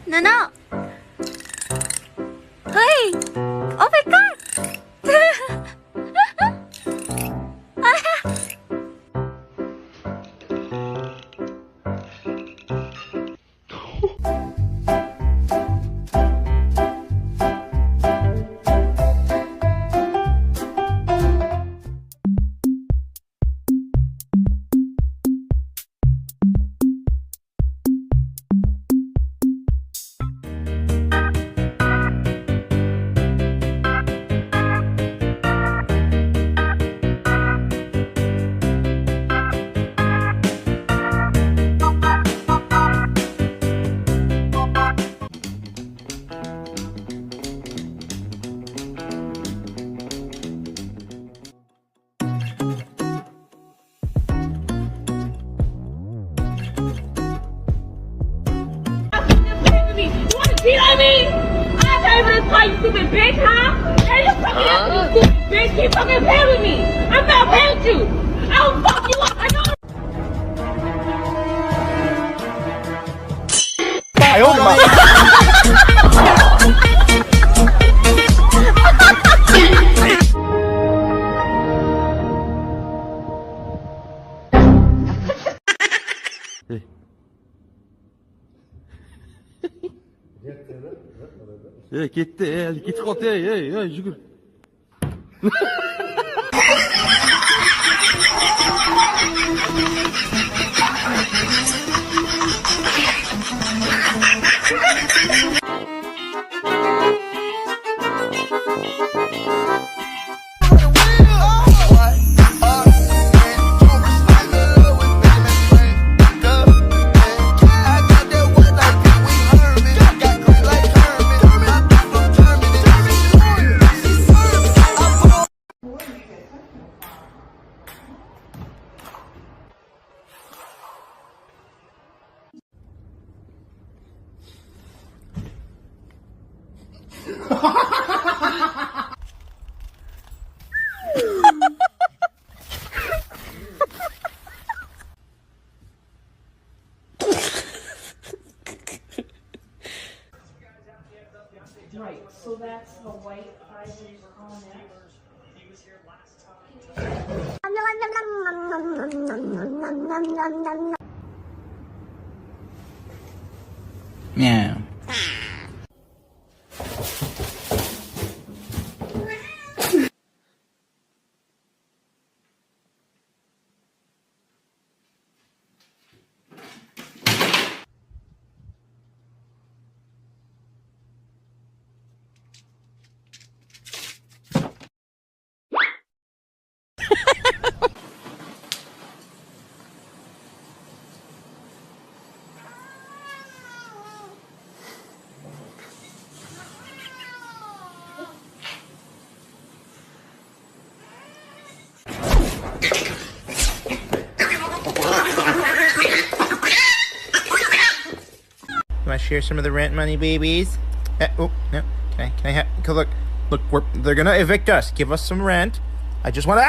No, no. เฮ้ย Oh my god You know what I mean? I'm not even to call you stupid bitch, huh? Hey, you fucking up, you stupid bitch. Keep fucking playing with me. I'm not playing with you. I'll fuck you up. I know. 哎呦我的妈！gitti, git kotaya, yürü. Right, so that's the white ivory on it. Meow. You want to share some of the rent money, babies? Oh, no. Can I have... Look, they're gonna evict us. Give us some rent. I just want to...